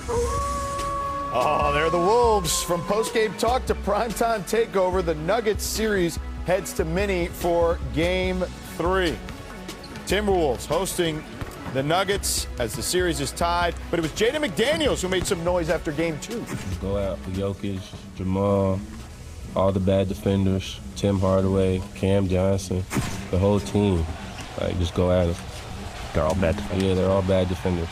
Oh, they're the Wolves. From postgame talk to primetime takeover, the Nuggets series heads to Mini for Game 3. Timberwolves hosting the Nuggets as the series is tied. But it was Jaden McDaniels who made some noise after Game 2. Go out for Jokic, Jamal, all the bad defenders, Tim Hardaway, Cam Johnson, the whole team. Like, just go at it. They're all bad defenders. Yeah, they're all bad defenders.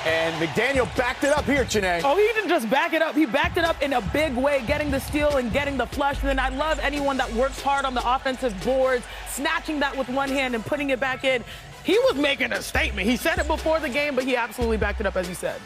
And McDaniel backed it up here, Chene. Oh, he didn't just back it up. He backed it up in a big way, getting the steal and getting the flush. And then I love anyone that works hard on the offensive boards, snatching that with one hand and putting it back in. He was making a statement. He said it before the game, but he absolutely backed it up, as you said.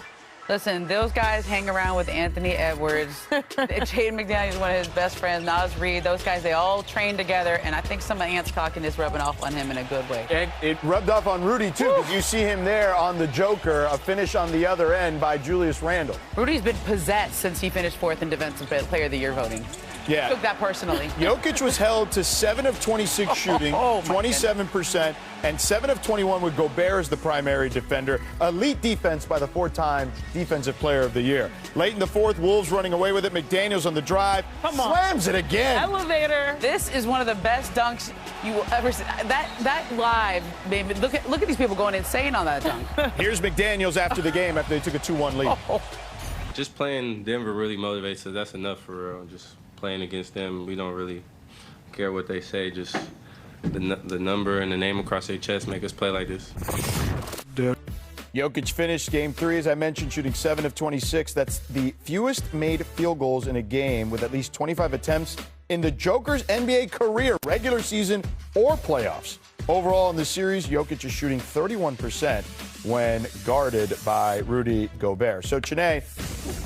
Listen, those guys hang around with Anthony Edwards. Jaden McDaniels is one of his best friends. Nas Reed, those guys, they all train together, and I think some of Ant's cockiness rubbing off on him in a good way. And it rubbed off on Rudy, too, because you see him there on the Joker, a finish on the other end by Julius Randle. Rudy's been possessed since he finished 4th in Defensive Player of the Year voting. Yeah. Took that personally. Jokic was held to 7 of 26 shooting, 27%, and 7 of 21 with Gobert as the primary defender. Elite defense by the 4-time Defensive Player of the Year. Late in the 4th, Wolves running away with it. McDaniels on the drive. Slams it again. Elevator. This is one of the best dunks you will ever see. That live, baby. Look at these people going insane on that dunk. Here's McDaniels after the game after they took a 2-1 lead. Just playing Denver really motivates us. That's enough for real. Just playing against them, we don't really care what they say. Just the number and the name across their chest make us play like this. Jokic finished Game 3, as I mentioned, shooting 7 of 26. That's the fewest made field goals in a game with at least 25 attempts in the Joker's NBA career, regular season or playoffs. Overall in the series, Jokic is shooting 31% when guarded by Rudy Gobert. So, Chene,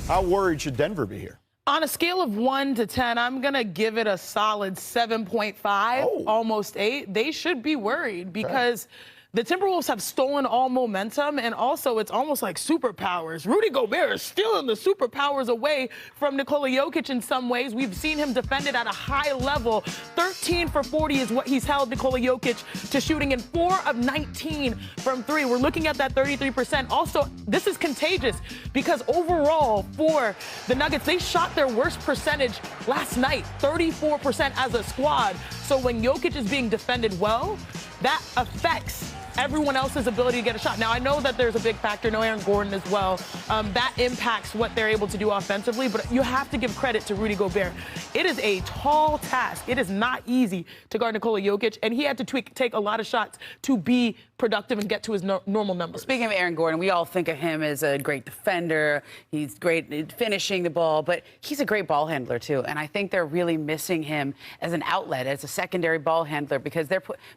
how worried should Denver be here? On a scale of 1 to 10, I'm going to give it a solid 7.5, almost 8. They should be worried because the Timberwolves have stolen all momentum, and also it's almost like superpowers. Rudy Gobert is stealing the superpowers away from Nikola Jokic in some ways. We've seen him defended at a high level. 13 for 40 is what he's held Nikola Jokic to shooting in 4 of 19 from 3. We're looking at that 33%. Also, this is contagious because overall for the Nuggets, they shot their worst percentage last night, 34% as a squad. So when Jokic is being defended well, that affects everyone else's ability to get a shot. Now, I know that there's a big factor, no Aaron Gordon as well. That impacts what they're able to do offensively, but you have to give credit to Rudy Gobert. It is a tall task. It is not easy to guard Nikola Jokic, and he had to take a lot of shots to be productive and get to his normal numbers. Speaking of Aaron Gordon, we all think of him as a great defender. He's great at finishing the ball, but he's a great ball handler, too. And I think they're really missing him as an outlet, as a secondary ball handler, because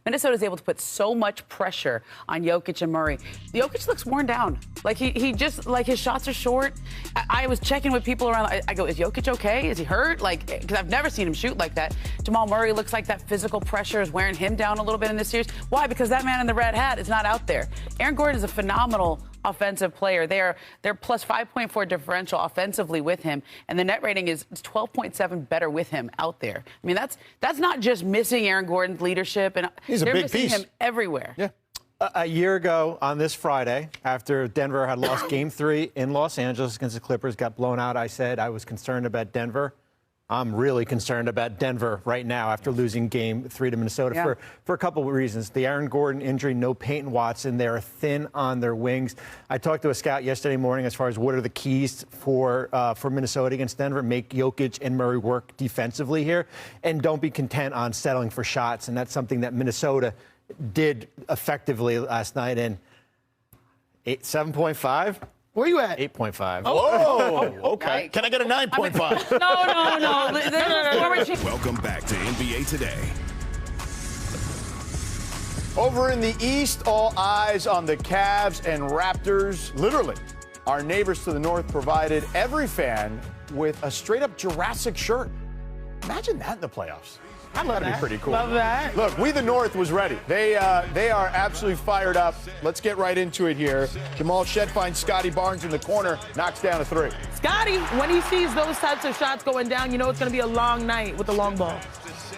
Minnesota's able to put so much pressure on Jokic and Murray. Jokic looks worn down. Like he just, like his shots are short. I was checking with people around. I go, is Jokic okay? Is he hurt? Like, because I've never seen him shoot like that. Jamal Murray looks like that physical pressure is wearing him down a little bit in this series. Why? Because that man in the red hat is not out there. Aaron Gordon is a phenomenal offensive player. They're plus 5.4 differential offensively with him, and the net rating is 12.7 better with him out there. I mean, that's not just missing Aaron Gordon's leadership, and he's a big missing piece. him everywhere. Yeah. A year ago on this Friday, after Denver had lost Game 3 in Los Angeles against the Clippers, got blown out, I said I was concerned about Denver. I'm really concerned about Denver right now after losing Game 3 to Minnesota for a couple of reasons. The Aaron Gordon injury, no Peyton Watson. They're thin on their wings. I talked to a scout yesterday morning as far as what are the keys for Minnesota against Denver. Make Jokic and Murray work defensively here, and don't be content on settling for shots. And that's something that Minnesota did effectively last night. And 7.5. Where you at? 8.5. Oh, okay. Can I get a 9.5? No. Welcome back to NBA Today. Over in the East, all eyes on the Cavs and Raptors. Literally, our neighbors to the north provided every fan with a straight-up Jurassic shirt. Imagine that in the playoffs. I love That'd that. be pretty cool. Love that. Look, We the North was ready. They are absolutely fired up. Let's get right into it here. Jamal Shed finds Scotty Barnes in the corner, knocks down a 3. Scotty, when he sees those types of shots going down, you know it's going to be a long night with the long ball.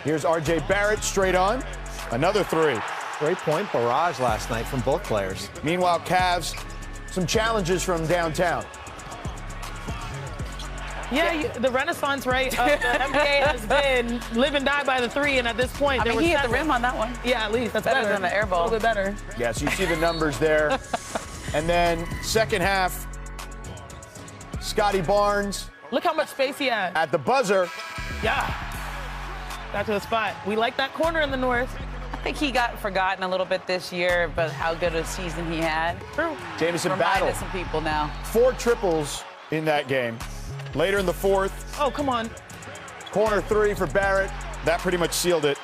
Here's R.J. Barrett straight on, another 3. 3-point barrage last night from both players. Meanwhile, Cavs, some challenges from downtown. Yeah, the renaissance rate of the NBA has been live and die by the three, and at this point, I mean, he hit the rim on that one. Yeah, at least. That's better than the air ball. A little bit better. Yeah, so you see the numbers there. And then second half, Scotty Barnes. Look how much space he had. At the buzzer. Yeah. Got to the spot. We like that corner in the North. I think he got forgotten a little bit this year, but how good a season he had. True. Jamison battled. Some people now. 4 triples in that game. Later in the fourth. Oh, come on. Corner 3 for Barrett. That pretty much sealed it.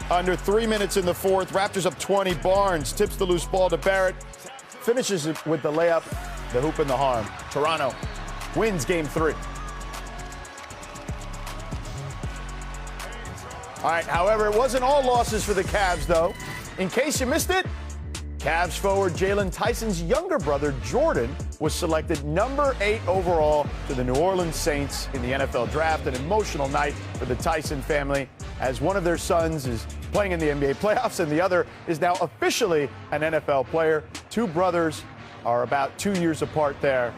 Under 3 minutes in the fourth. Raptors up 20. Barnes tips the loose ball to Barrett. Finishes it with the layup, the hoop, and the harm. Toronto wins game 3. All right, however, it wasn't all losses for the Cavs, though. In case you missed it, Cavs forward Jaylon Tyson's younger brother, Jordan, was selected number 8 overall to the New Orleans Saints in the NFL draft. An emotional night for the Tyson family, as one of their sons is playing in the NBA playoffs and the other is now officially an NFL player. 2 brothers are about 2 years apart there.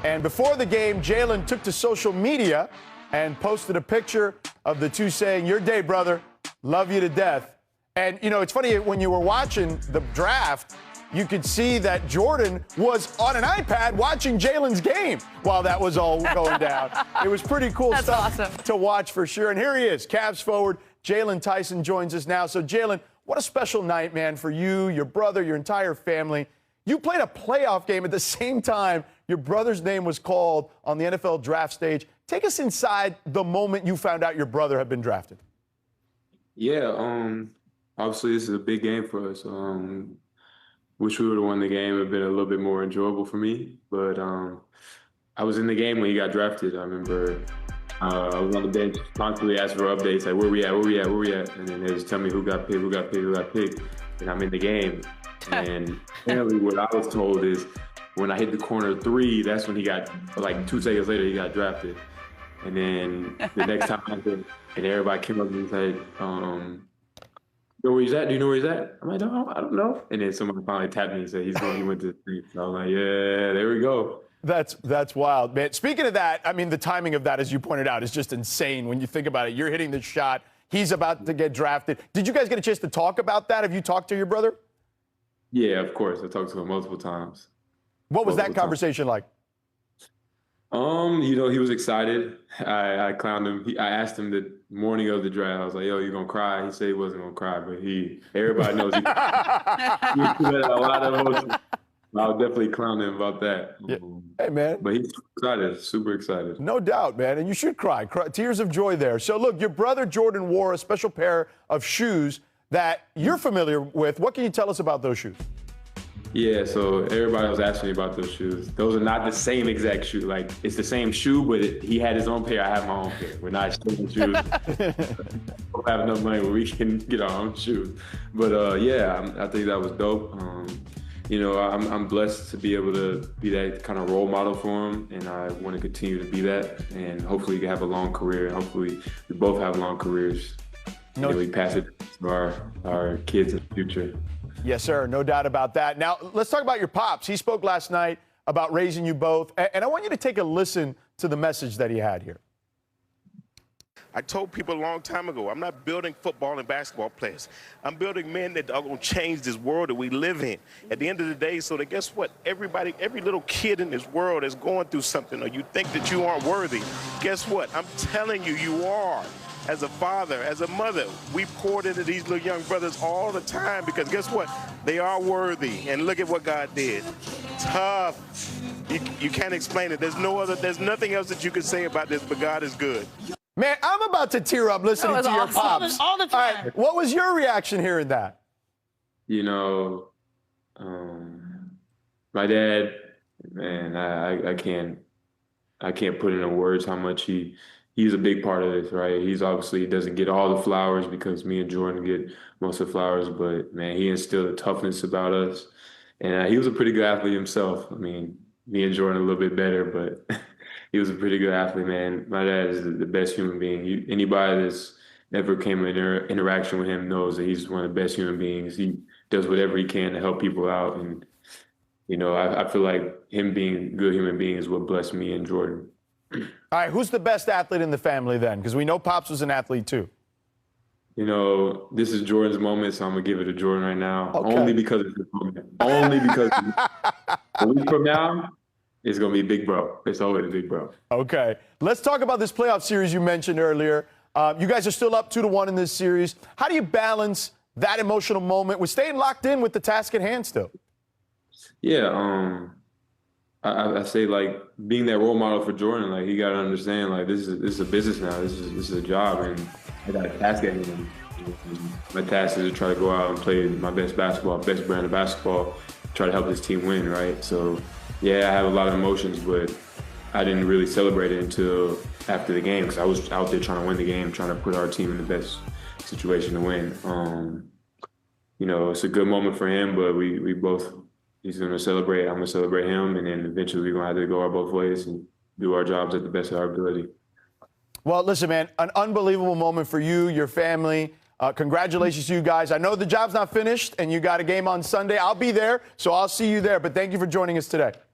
And before the game, Jaylon took to social media and posted a picture of the two saying, "Your day, brother. Love you to death." And, you know, it's funny, when you were watching the draft, you could see that Jordan was on an iPad watching Jaylon's game while that was all going down. It was pretty cool stuff to watch for sure. And here he is, Cavs forward Jaylon Tyson joins us now. So, Jaylon, what a special night, man, for you, your brother, your entire family. You played a playoff game at the same time your brother's name was called on the NFL draft stage. Take us inside the moment you found out your brother had been drafted. Yeah, obviously this is a big game for us. Wish we would have won the game. It would have been a little bit more enjoyable for me. But I was in the game when he got drafted. I remember I was on the bench constantly asking for updates, like, where we at? And then they just tell me who got picked. And I'm in the game. And apparently what I was told is when I hit the corner 3, that's when he got, like 2 seconds later, he got drafted. And then the next time I did, and everybody came up and said, you know where he's at? Do you know where he's at? I'm like, no, I don't know. And then someone finally tapped me and said, he went to the street. So I was like, yeah, there we go. That's wild, man. Speaking of that, I mean, the timing of that, as you pointed out, is just insane when you think about it. You're hitting the shot. He's about to get drafted. Did you guys get a chance to talk about that? Have you talked to your brother? Yeah, of course. I talked to him multiple times. What was that conversation like? You know, he was excited. I clowned him. I asked him the morning of the draft. I was like, "Yo, you gonna cry?" He said he wasn't gonna cry, but everybody knows he had a lot of emotion. I'll definitely clown him about that. Yeah. Hey, man. But he's excited, super excited. No doubt, man. And you should cry. Tears of joy there. So, look, your brother Jordan wore a special pair of shoes that you're familiar with. What can you tell us about those shoes? Yeah, so everybody was asking me about those shoes. Those are not the same exact shoe. Like, it's the same shoe, but he had his own pair. I have my own pair. We're not sharing shoes. We don't have enough money where we can get our own shoes. But, yeah, I think that was dope. You know, I'm blessed to be able to be that kind of role model for him, and I want to continue to be that, and hopefully have a long career, and hopefully we both have long careers. And we pass it to our kids in the future. Yes, sir. No doubt about that. Now, let's talk about your pops. He spoke last night about raising you both, and I want you to take a listen to the message that he had here. I told people a long time ago, I'm not building football and basketball players. I'm building men that are going to change this world that we live in. At the end of the day, so that guess what? Everybody, every little kid in this world is going through something, or you think that you aren't worthy. Guess what? I'm telling you, you are. As a father, as a mother, we poured into these little young brothers all the time because guess what? They are worthy. And look at what God did. Tough. You can't explain it. There's nothing else that you can say about this, but God is good. Man, I'm about to tear up listening to your pops. All the time. All right, what was your reaction hearing that? You know, my dad, man, I can't put into words how much he's a big part of this, right? He doesn't get all the flowers because me and Jordan get most of the flowers, but man, he instilled a toughness about us. And he was a pretty good athlete himself. I mean, me and Jordan a little bit better, but he was a pretty good athlete, man. My dad is the best human being. Anybody that's ever came in interaction with him knows that he's one of the best human beings. He does whatever he can to help people out. And, you know, I feel like him being a good human being is what blessed me and Jordan. All right, who's the best athlete in the family then? Because we know Pops was an athlete too. You know, this is Jordan's moment, so I'm gonna give it to Jordan right now. Okay. Only because it's his moment. Only because a week from now, it's gonna be big bro. It's always big bro. Okay, let's talk about this playoff series you mentioned earlier. You guys are still up 2-1 in this series. How do you balance that emotional moment with staying locked in with the task at hand still? Yeah, I say like being that role model for Jordan. Like he got to understand like this is a business now. This is a job, and I got a task at hand. My task is to try to go out and play my best basketball, best brand of basketball, try to help this team win. Right. So yeah, I have a lot of emotions, but I didn't really celebrate it until after the game because I was out there trying to win the game, trying to put our team in the best situation to win. You know, it's a good moment for him, but we both. He's going to celebrate. I'm going to celebrate him. And then eventually we're going to have to go our both ways and do our jobs at the best of our ability. Well, listen, man, an unbelievable moment for you, your family. Congratulations to you guys. I know the job's not finished and you got a game on Sunday. I'll be there, so I'll see you there. But thank you for joining us today.